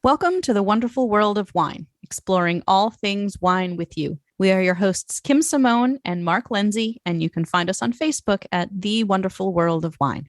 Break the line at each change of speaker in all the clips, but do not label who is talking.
Welcome to the wonderful world of wine, exploring all things wine with you. We are your hosts, Kim Simone and Mark Lindsay, and you can find us on Facebook at The Wonderful World of Wine.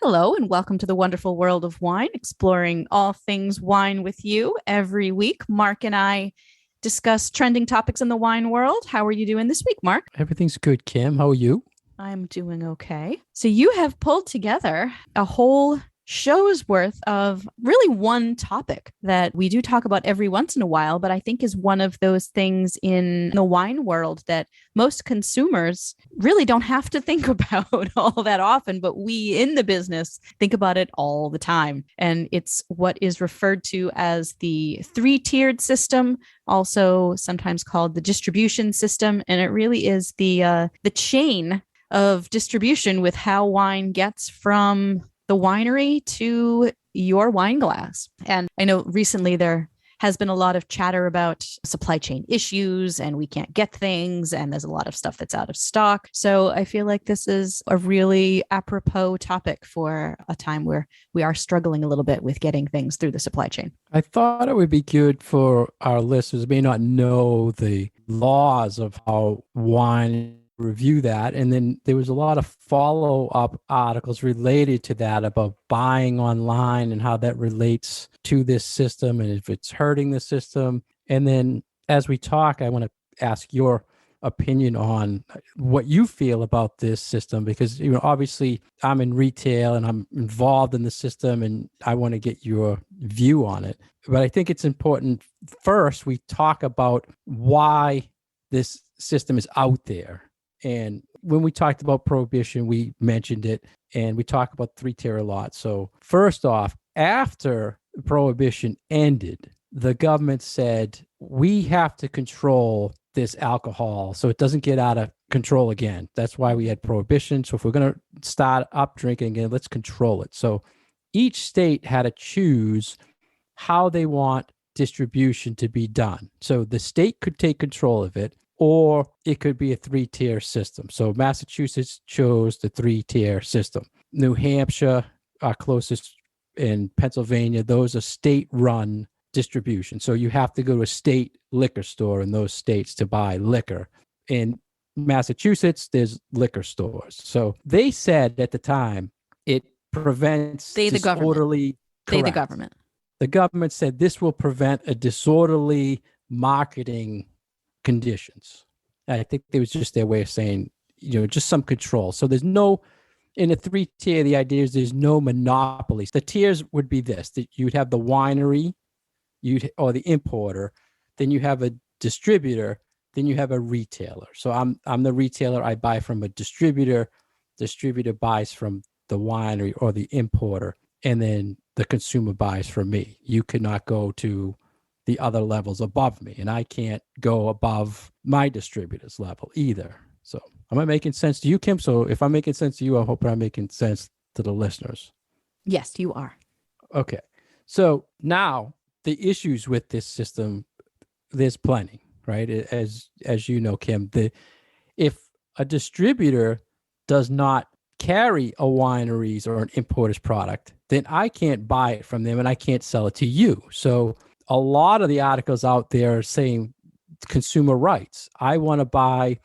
Hello, and welcome to the wonderful world of wine, exploring all things wine with you. Every week, Mark and I discuss trending topics in the wine world. How are you doing this week, Mark?
Everything's good, Kim. How are you?
I'm doing okay. So you have pulled together a whole show's worth of really one topic that we do talk about every once in a while, but I think is one of those things in the wine world that most consumers really don't have to think about all that often, but we in the business think about it all the time. And it's what is referred to as the three-tiered system, also sometimes called the distribution system. And it really is the chain of distribution with how wine gets from the winery to your wine glass. And I know recently there has been a lot of chatter about supply chain issues and we can't get things and there's a lot of stuff that's out of stock. So I feel like this is a really apropos topic for a time where we are struggling a little bit with getting things through the supply chain.
I thought it would be good for our listeners who may not know the laws of how wine review that. And then there was a lot of follow-up articles related to that about buying online and how that relates to this system and if it's hurting the system. And then as we talk, I want to ask your opinion on what you feel about this system, because obviously I'm in retail and I'm involved in the system and I want to get your view on it. But I think it's important first we talk about why this system is out there. And when we talked about prohibition, we mentioned it, and we talk about three-tier a lot. So first off, after prohibition ended, the government said, we have to control this alcohol so it doesn't get out of control again. That's why we had prohibition. So if we're going to start up drinking again, let's control it. So each state had to choose how they want distribution to be done. So the state could take control of it, or it could be a three-tier system. So Massachusetts chose the three-tier system. New Hampshire, our closest, in Pennsylvania, those are state-run distribution. So you have to go to a state liquor store in those states to buy liquor. In Massachusetts, there's liquor stores. So they said at the time, it prevents disorderly...
They, the government.
The government said this will prevent a disorderly marketing conditions. I think it was just their way of saying, just some control. So there's no, in a three-tier, the idea is there's no monopolies. The tiers would be this, that you'd have the winery, or the importer, then you have a distributor, then you have a retailer. So I'm the retailer, I buy from a distributor buys from the winery or the importer, and then the consumer buys from me. You cannot go to the other levels above me, and I can't go above my distributor's level either. So am I making sense to you, Kim? So if I'm making sense to you, I hope I'm making sense to the listeners.
Yes, you are.
Okay. So now the issues with this system, there's plenty, right? As you know, Kim, if a distributor does not carry a winery's or an importer's product, then I can't buy it from them and I can't sell it to you. So a lot of the articles out there are saying consumer rights. I want to buy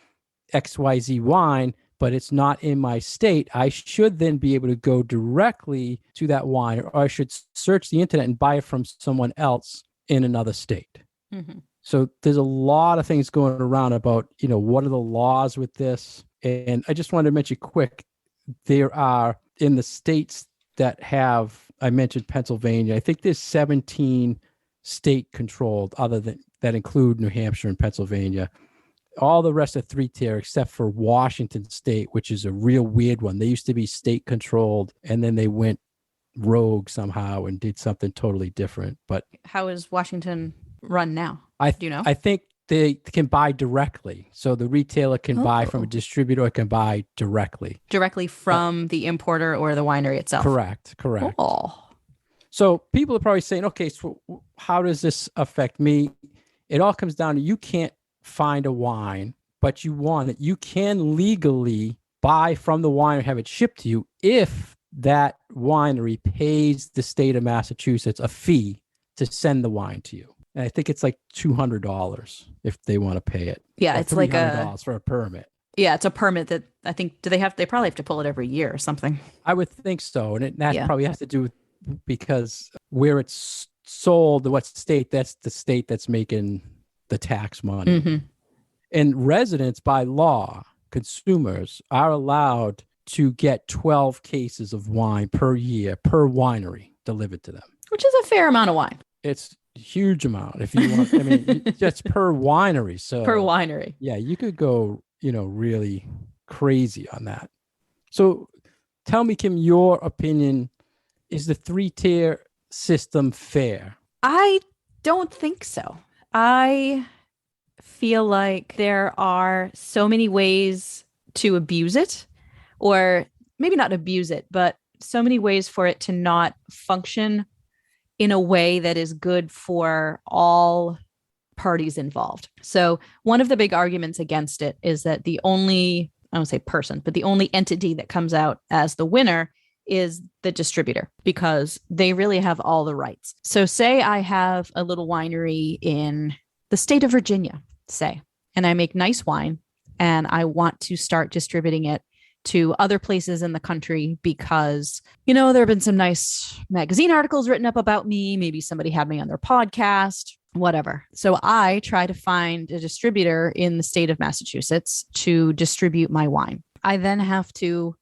XYZ wine, but it's not in my state. I should then be able to go directly to that wine, or I should search the internet and buy it from someone else in another state. Mm-hmm. So there's a lot of things going around about, what are the laws with this? And I just wanted to mention quick, there are in the states that have, I mentioned Pennsylvania, I think there's 17 state controlled other than that include New Hampshire and Pennsylvania. All the rest are three-tier except for Washington State, which is a real weird one. They used to be state controlled and then they went rogue somehow and did something totally different. But
how is Washington run now? Do you know?
I think they can buy directly. So the retailer can buy from a distributor, or can buy directly.
Directly from the importer or the winery itself.
Correct.
Oh.
So people are probably saying, okay, so how does this affect me? It all comes down to you can't find a wine, but you want it. You can legally buy from the winery, have it shipped to you if that winery pays the state of Massachusetts a fee to send the wine to you. And I think it's like $200 if they want to pay it.
Yeah,
or
it's like
$300 for a permit.
Yeah, it's a permit that I think they probably have to pull it every year or something.
I would think so. And that
Yeah.
probably has to do with because where it's sold, what state, that's the state that's making the tax money.
Mm-hmm.
And residents by law, consumers are allowed to get 12 cases of wine per year per winery delivered to them.
Which is a fair amount of wine.
It's a huge amount if you want. I mean, just per winery. So
Per winery.
Yeah, you could go, really crazy on that. So tell me, Kim, your opinion, is the 3-tier system fair?
I don't think so. I feel like there are so many ways to abuse it, or maybe not abuse it, but so many ways for it to not function in a way that is good for all parties involved. So one of the big arguments against it is that the only, I don't say person, but the only entity that comes out as the winner is the distributor, because they really have all the rights. So say I have a little winery in the state of Virginia, say, and I make nice wine and I want to start distributing it to other places in the country because, there have been some nice magazine articles written up about me. Maybe somebody had me on their podcast, whatever. So I try to find a distributor in the state of Massachusetts to distribute my wine. I then have to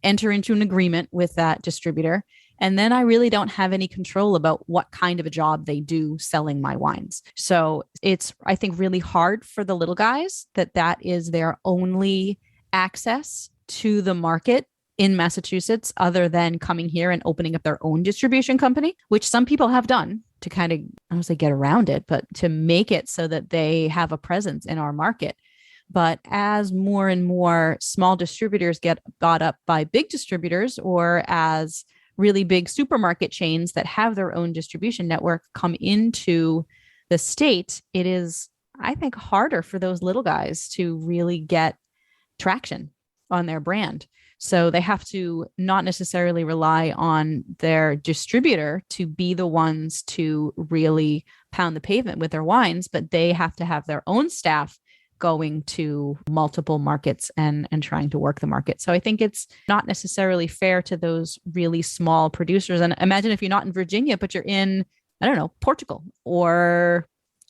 enter into an agreement with that distributor. And then I really don't have any control about what kind of a job they do selling my wines. So it's, I think, really hard for the little guys that is their only access to the market in Massachusetts, other than coming here and opening up their own distribution company, which some people have done to kind of, I don't say get around it, but to make it so that they have a presence in our market. But as more and more small distributors get bought up by big distributors, or as really big supermarket chains that have their own distribution network come into the state, it is, I think, harder for those little guys to really get traction on their brand. So they have to not necessarily rely on their distributor to be the ones to really pound the pavement with their wines, but they have to have their own staff going to multiple markets and trying to work the market. So I think it's not necessarily fair to those really small producers. And imagine if you're not in Virginia, but you're in, I don't know, Portugal or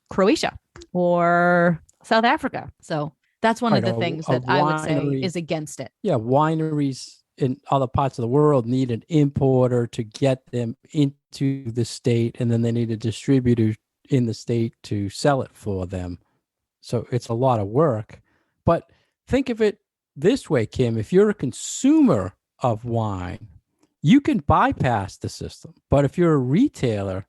Croatia or South Africa. So that's one of the things that I would say is against it.
Yeah, wineries in other parts of the world need an importer to get them into the state, and then they need a distributor in the state to sell it for them. So it's a lot of work. But think of it this way, Kim. If you're a consumer of wine, you can bypass the system. But if you're a retailer,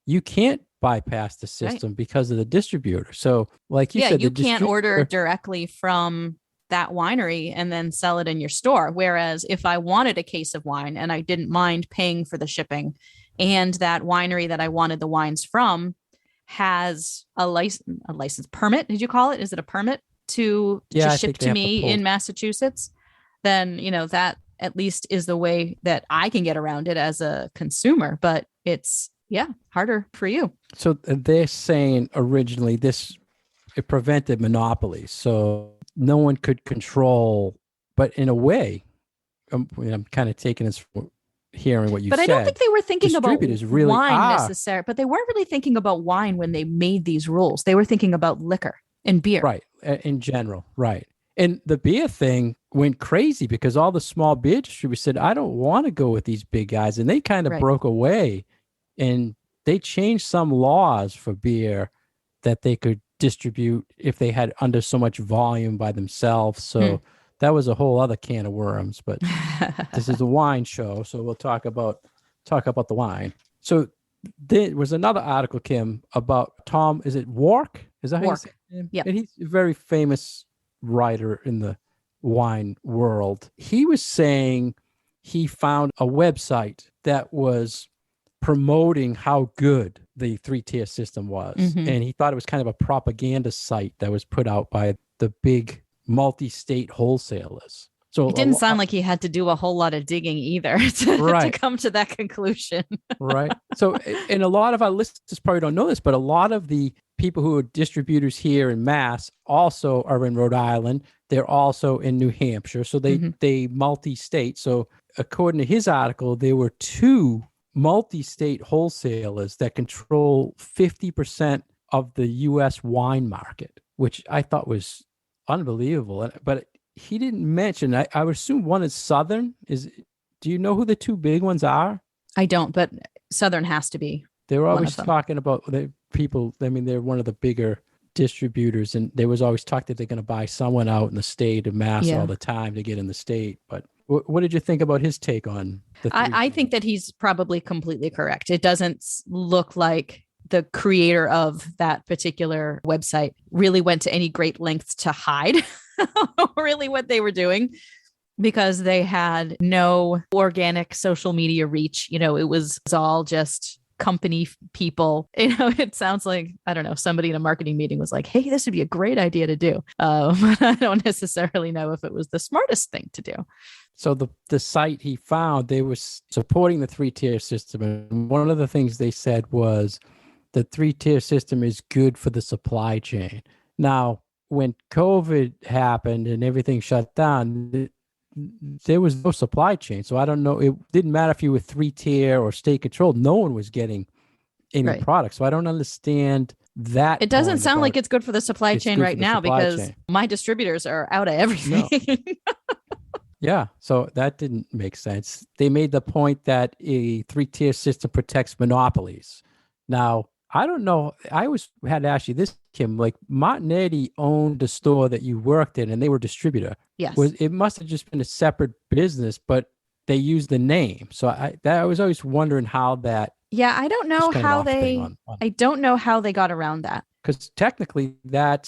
you can't bypass the system because of the distributor. So like you said,
you can't order directly from that winery and then sell it in your store. Whereas if I wanted a case of wine and I didn't mind paying for the shipping, and that winery that I wanted the wines from has a license permit, did you call it? Is it a permit to ship to me in Massachusetts? Then, that at least is the way that I can get around it as a consumer. But it's, harder for you.
So they're saying originally it prevented monopolies. So no one could control, but in a way, I'm kind of taking this from hearing what you said.
But I don't think they were thinking about
really
wine necessarily, but they weren't really thinking about wine when they made these rules. They were thinking about liquor and beer.
Right. In general. Right. And the beer thing went crazy because all the small beer distributors said, I don't want to go with these big guys. And they kind of broke away. And they changed some laws for beer that they could distribute if they had under so much volume by themselves. So that was a whole other can of worms. But this is a wine show, so we'll talk about the wine. So there was another article, Kim, about Tom. Is it Wark? Is that how you say him?
Yeah.
And he's a very famous writer in the wine world. He was saying he found a website that was promoting how good the three-tier system was.
Mhm.
And he thought it was kind of a propaganda site that was put out by the big multi-state wholesalers. So
It didn't sound like he had to do a whole lot of digging either to come to that conclusion.
Right. So, and a lot of our listeners probably don't know this, but a lot of the people who are distributors here in Mass also are in Rhode Island. They're also in New Hampshire. So they multi-state. So according to his article, there were two multi-state wholesalers that control 50% of the U.S. wine market, which I thought was unbelievable. But he didn't mention, I would assume one is Southern. Do you know who the two big ones are?
I don't, but Southern has to be.
They're always talking about the people. I mean, they're one of the bigger distributors, and there was always talk that they're going to buy someone out in the state of Mass all the time to get in the state. But what did you think about his take on the
I think that he's probably completely correct. It doesn't look like the creator of that particular website really went to any great lengths to hide really what they were doing, because they had no organic social media reach. You know, it was all just company people. You know, it sounds like, I don't know, somebody in a marketing meeting was like, hey, this would be a great idea to do. But I don't necessarily know if it was the smartest thing to do.
So the site he found, they were supporting the three-tier system. And one of the things they said was the three-tier system is good for the supply chain. Now, when COVID happened and everything shut down, there was no supply chain. So I don't know. It didn't matter if you were three-tier or state controlled. No one was getting any product. So I don't understand that.
It doesn't sound like it's good for the supply chain right now, because my distributors are out of everything.
No. Yeah. So that didn't make sense. They made the point that a three-tier system protects monopolies. Now, I don't know. I had to ask you this, Kim. Like, Martignetti owned the store that you worked in, and they were a distributor.
Yes.
It must have just been a separate business, but they used the name. So I was always wondering how that.
Yeah, I don't know how I don't know how they got around that.
Because technically, a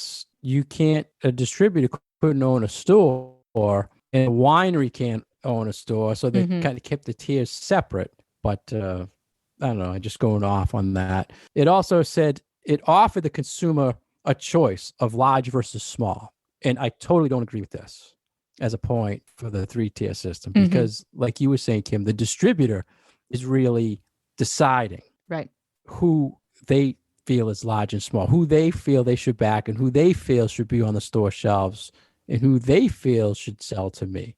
distributor couldn't own a store, and a winery can't own a store. So they kind of kept the tiers separate. But I don't know, just going off on that. It also said it offered the consumer a choice of large versus small. And I totally don't agree with this as a point for the three-tier system, because like you were saying, Kim, the distributor is really deciding who they feel is large and small, who they feel they should back, and who they feel should be on the store shelves, and who they feel should sell to me.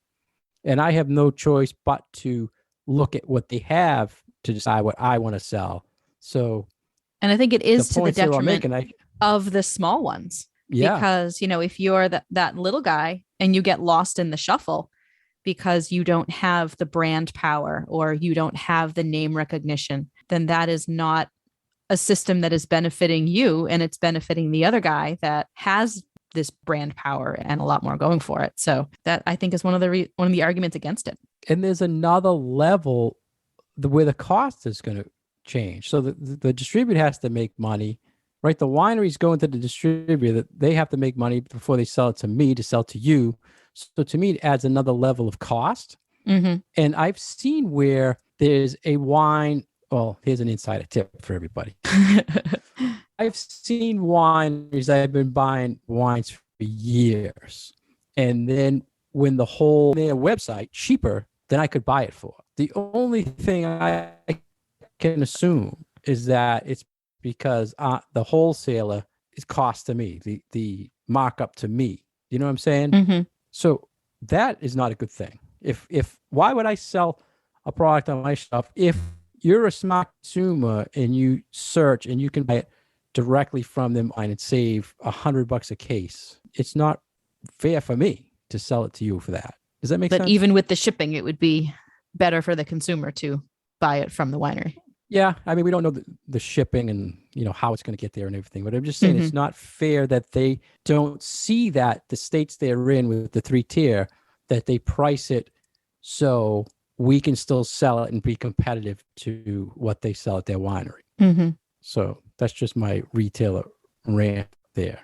And I have no choice but to look at what they have to decide what I want to sell. So,
and I think it is to the detriment of the small ones. Yeah. Because, you know, if you're that little guy and you get lost in the shuffle because you don't have the brand power or you don't have the name recognition, then that is not a system that is benefiting you, and it's benefiting the other guy that has this brand power and a lot more going for it. So that, I think, is one of the arguments against it.
And there's another level where the cost is going to change. So the distributor has to make money, right? The wineries go into the distributor, that they have to make money before they sell it to me to sell to you. So to me, it adds another level of cost. And I've seen where there's a wine. Well, here's an insider tip for everybody. I've seen wineries. I've been buying wines for years. And then when their website cheaper than I could buy it for, the only thing I can assume is that it's because the wholesaler is cost to me, the markup to me. You know what I'm saying? So that is not a good thing. If why would I sell a product on my shelf if you're a smart consumer and you search and you can buy it directly from them and save $100 a case? It's not fair for me to sell it to you for that. Does that make sense?
But even with the shipping, it would be better for the consumer to buy it from the winery.
Yeah. I mean, we don't know the shipping and, you know, how it's going to get there and everything, but I'm just saying it's not fair that they don't see that the states they're in with the three-tier, that they price it so we can still sell it and be competitive to what they sell at their winery. So that's just my retailer rant there.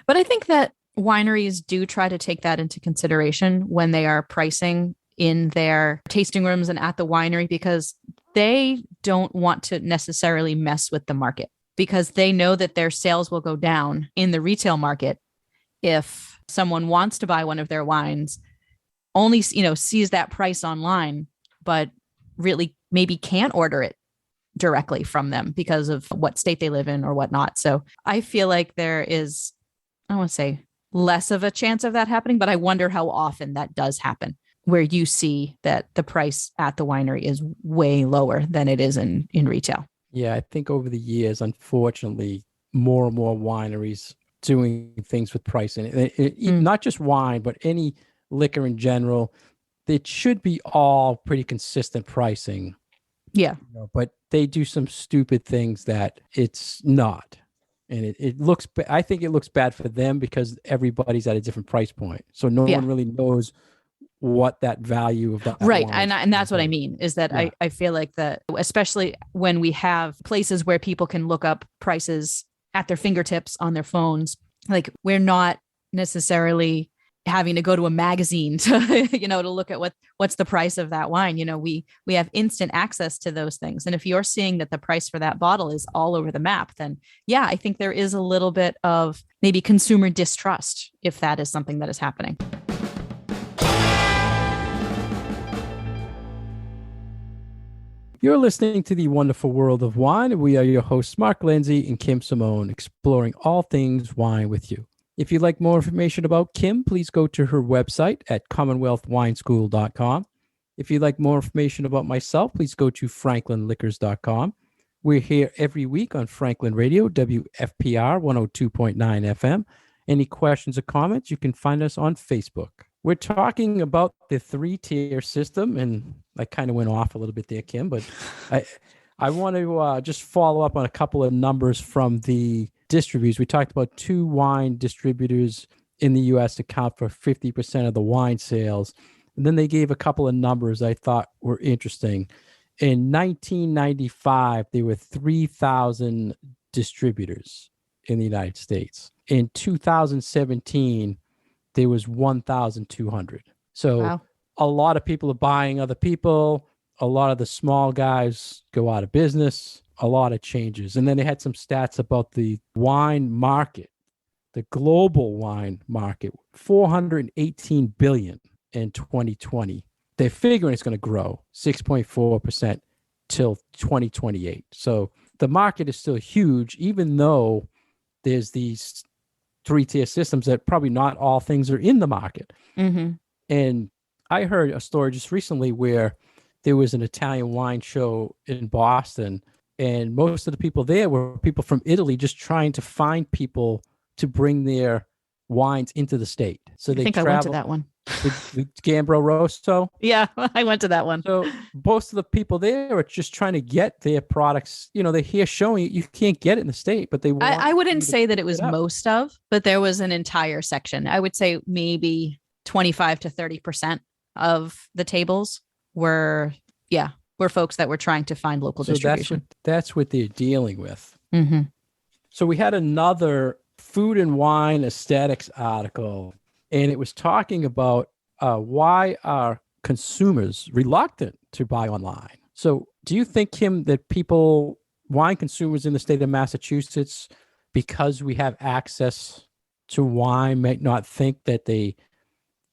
But I think that wineries do try to take that into consideration when they are pricing in their tasting rooms and at the winery, because they don't want to necessarily mess with the market because they know that their sales will go down in the retail market if someone wants to buy one of their wines, only, sees that price online, but really maybe can't order it directly from them because of what state they live in or whatnot. So I feel like there is, I don't want to say less of a chance of that happening, but I wonder how often that does happen, where you see that the price at the winery is way lower than it is in retail.
Yeah, I think over the years, unfortunately, more and more wineries doing things with pricing, not just wine, but any liquor in general. It should be all pretty consistent pricing.
Yeah.
But they do some stupid things that it's not. And it looks, I think it looks bad for them because everybody's at a different price point. So no one really knows what that value of that
right and that's what I mean is that I feel like that, especially when we have places where people can look up prices at their fingertips on their phones, like we're not necessarily having to go to a magazine to to look at what's the price of that wine. We have instant access to those things, and if you're seeing that the price for that bottle is all over the map, then I think there is a little bit of maybe consumer distrust if that is something that is happening.
You're listening to The Wonderful World of Wine. We are your hosts, Mark Lindsay and Kim Simone, exploring all things wine with you. If you'd like more information about Kim, please go to her website at commonwealthwineschool.com. If you'd like more information about myself, please go to franklinliquors.com. We're here every week on Franklin Radio, WFPR 102.9 FM. Any questions or comments, you can find us on Facebook. We're talking about the 3-tier system, and I kind of went off a little bit there, Kim, but I want to just follow up on a couple of numbers from the distributors. We talked about 2 wine distributors in the U.S. account for 50% of the wine sales. And then they gave a couple of numbers I thought were interesting. In 1995, there were 3,000 distributors in the United States. In 2017, there was 1,200. So wow. A lot of people are buying other people. A lot of the small guys go out of business. A lot of changes. And then they had some stats about the wine market, the global wine market, 418 billion in 2020. They're figuring it's going to grow 6.4% till 2028. So the market is still huge, even though there's these 3-tier systems that probably not all things are in the market.
Mm-hmm.
And I heard a story just recently where there was an Italian wine show in Boston, and most of the people there were people from Italy just trying to find people to bring their wines into the state. So they
I went to that one.
With Gambro Rosso.
Yeah, I went to that one.
So most of the people there are just trying to get their products. They're here showing you can't get it in the state, but they want.
I wouldn't say that it was most of, but there was an entire section. I would say maybe 25 to 30% of the tables were folks that were trying to find local distribution.
That's what they're dealing with.
Mm-hmm.
So we had another food and wine aesthetics article, and it was talking about why are consumers reluctant to buy online. So do you think, Kim, that wine consumers in the state of Massachusetts, because we have access to wine, might not think that they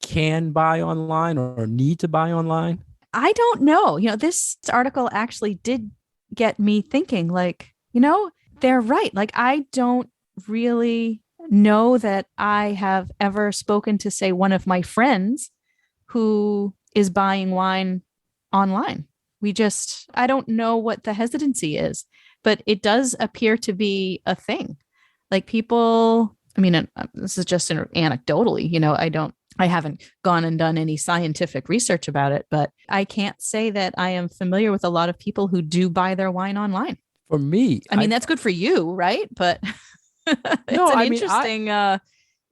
can buy online or need to buy online?
I don't know. This article actually did get me thinking, they're right. I don't really know that I have ever spoken to, say, one of my friends who is buying wine online. I don't know what the hesitancy is, but it does appear to be a thing. People, this is just anecdotally, I haven't gone and done any scientific research about it, but I can't say that I am familiar with a lot of people who do buy their wine online.
For me,
that's good for you, right? But interesting.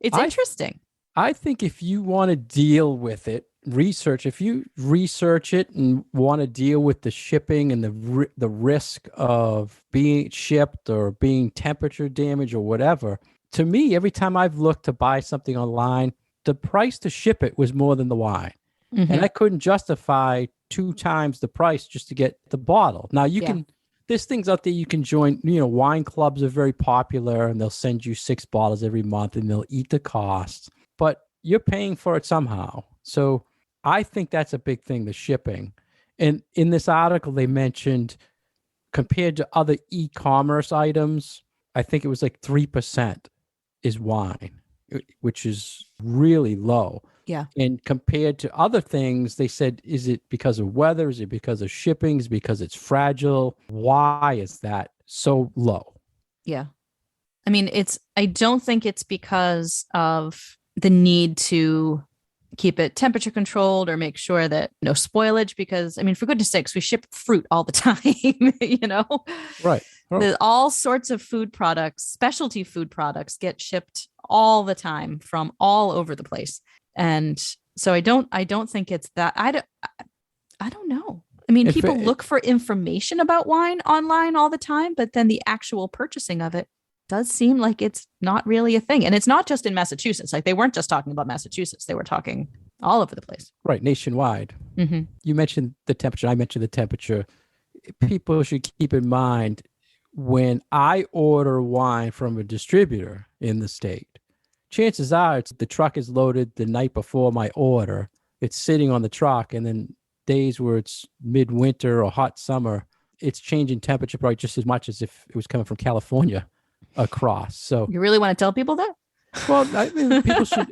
Interesting.
I think if you want to deal with it, if you research it and want to deal with the shipping and the risk of being shipped or being temperature damage or whatever, to me, every time I've looked to buy something online, the price to ship it was more than the wine. and I couldn't justify 2 times the price just to get the bottle. Now you can, there's things out there you can join, wine clubs are very popular and they'll send you 6 bottles every month and they'll eat the cost, but you're paying for it somehow. So I think that's a big thing, the shipping. And in this article, they mentioned compared to other e-commerce items, I think it was like 3% is wine, which is really low.
Yeah.
And compared to other things, they said, is it because of weather? Is it because of shipping? Is it because it's fragile? Why is that so low?
Yeah. I mean, I don't think it's because of the need to keep it temperature controlled or make sure that no spoilage, because I mean, for goodness sakes, we ship fruit all the time,
Right.
All sorts of food products, specialty food products get shipped all the time from all over the place. And so I don't think it's that. I don't know. I mean, people look for information about wine online all the time, but then the actual purchasing of it does seem like it's not really a thing. And it's not just in Massachusetts. Like they weren't just talking about Massachusetts. They were talking all over the place.
Right. Nationwide.
Mm-hmm.
You mentioned the temperature. I mentioned the temperature. People should keep in mind when I order wine from a distributor in the state, chances are the truck is loaded the night before my order. It's sitting on the truck. And then days where it's midwinter or hot summer, it's changing temperature probably just as much as if it was coming from California across. So
you really want to tell people that?
Well, I mean, people should,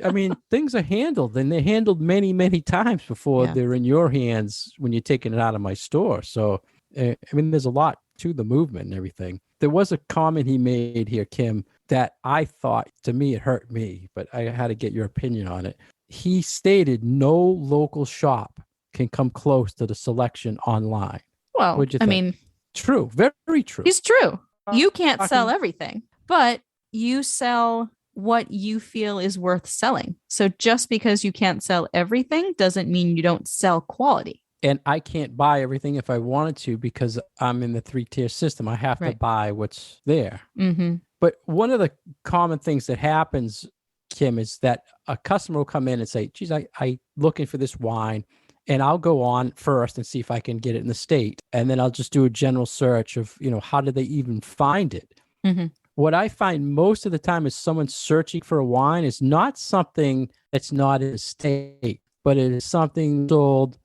things are handled, and they're handled many, many times before they're in your hands when you're taking it out of my store. So, there's a lot to the movement and everything. There was a comment he made here, Kim, that I thought, to me, it hurt me, but I had to get your opinion on it. He stated no local shop can come close to the selection online.
Well,
What'd you think? True. Very true.
It's true. You can't sell everything, but you sell what you feel is worth selling. So just because you can't sell everything doesn't mean you don't sell quality.
And I can't buy everything if I wanted to because I'm in the 3-tier system. I have to buy what's there.
Mm-hmm.
But one of the common things that happens, Kim, is that a customer will come in and say, geez, I looking for this wine. And I'll go on first and see if I can get it in the state. And then I'll just do a general search of, how did they even find it?
Mm-hmm.
What I find most of the time is someone searching for a wine is not something that's not in the state, but it is something sold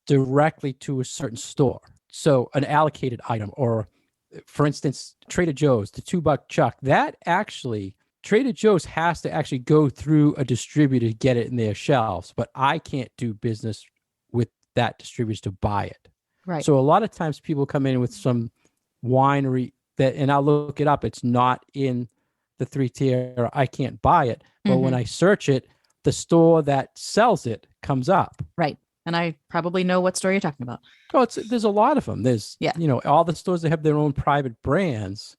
directly to a certain store. So an allocated item, or for instance, Trader Joe's, the $2 chuck, that actually Trader Joe's has to actually go through a distributor to get it in their shelves, but I can't do business with that distributor to buy it.
Right.
So a lot of times people come in with some winery that, and I'll look it up, it's not in the 3-tier, I can't buy it. But when I search it, the store that sells it comes up.
Right. And I probably know what store you're talking about.
Oh, there's a lot of them. There's, all the stores that have their own private brands.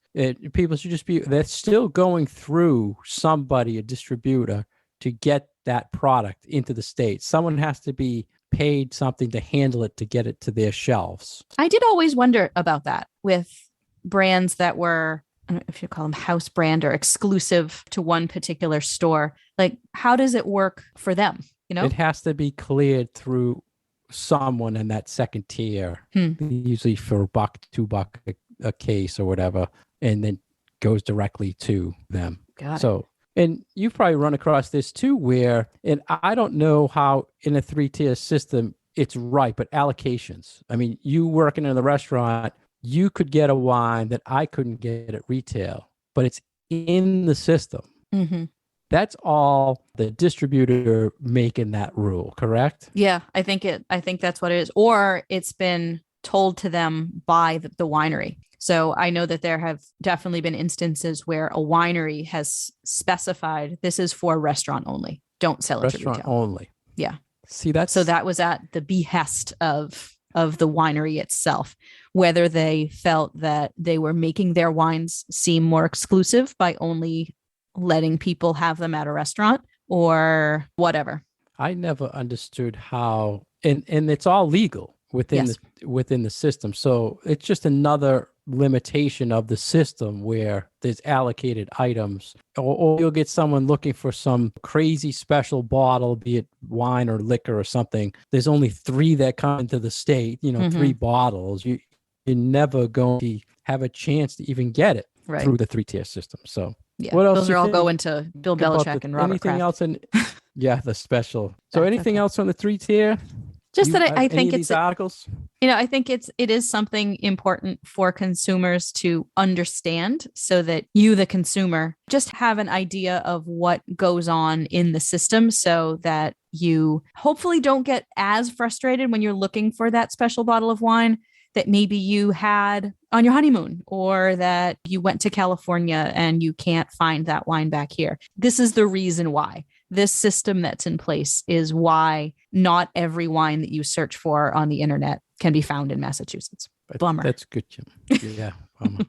People should just they're still going through somebody, a distributor, to get that product into the state. Someone has to be paid something to handle it to get it to their shelves.
I did always wonder about that with brands that were, I don't know if you call them house brand or exclusive to one particular store. Like, how does it work for them?
It has to be cleared through someone in that second tier, usually for $1, $2 a case or whatever, and then goes directly to them.
Got it.
And you've probably run across this too, where, and I don't know how in a 3-tier system it's right, but allocations. I mean, you working in the restaurant, you could get a wine that I couldn't get at retail, but it's in the system.
Mm-hmm.
That's all the distributor making that rule, correct?
Yeah, I think that's what it is. Or it's been told to them by the winery. So I know that there have definitely been instances where a winery has specified this is for restaurant only. Don't sell it to retail.
Restaurant only.
Yeah.
See, so
that was at the behest of the winery itself, whether they felt that they were making their wines seem more exclusive by only letting people have them at a restaurant or whatever.
I never understood how, and it's all legal within the system. So it's just another limitation of the system where there's allocated items, or you'll get someone looking for some crazy special bottle, be it wine or liquor or something. There's only 3 that come into the state, 3 bottles. You're never going to have a chance to even get it through the 3-tier system. So
yeah,
what else
those are all going to Bill Belichick and Robert
anything
Kraft.
Else in the special. So anything else on the 3-tier?
Just that I think
it's articles.
I think it is something important for consumers to understand, so that you, the consumer, just have an idea of what goes on in the system, so that you hopefully don't get as frustrated when you're looking for that special bottle of wine that maybe you had on your honeymoon, or that you went to California and you can't find that wine back here. This is the reason why. This system that's in place is why not every wine that you search for on the internet can be found in Massachusetts. Bummer.
That's good, Jim. Yeah, bummer.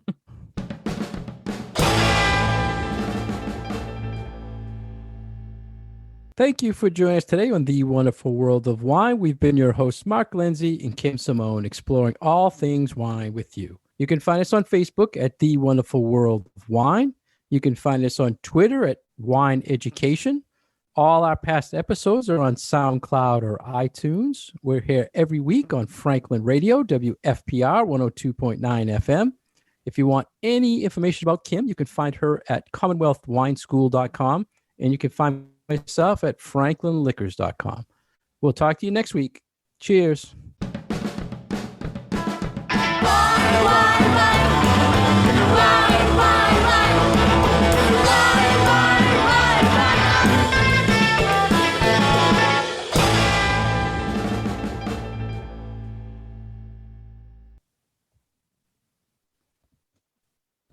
Thank you for joining us today on The Wonderful World of Wine. We've been your hosts, Mark Lindsay and Kim Simone, exploring all things wine with you. You can find us on Facebook at The Wonderful World of Wine. You can find us on Twitter at Wine Education. All our past episodes are on SoundCloud or iTunes. We're here every week on Franklin Radio, WFPR 102.9 FM. If you want any information about Kim, you can find her at CommonwealthWineSchool.com, and you can find myself at FranklinLiquors.com. We'll talk to you next week. Cheers.
Wine, wine.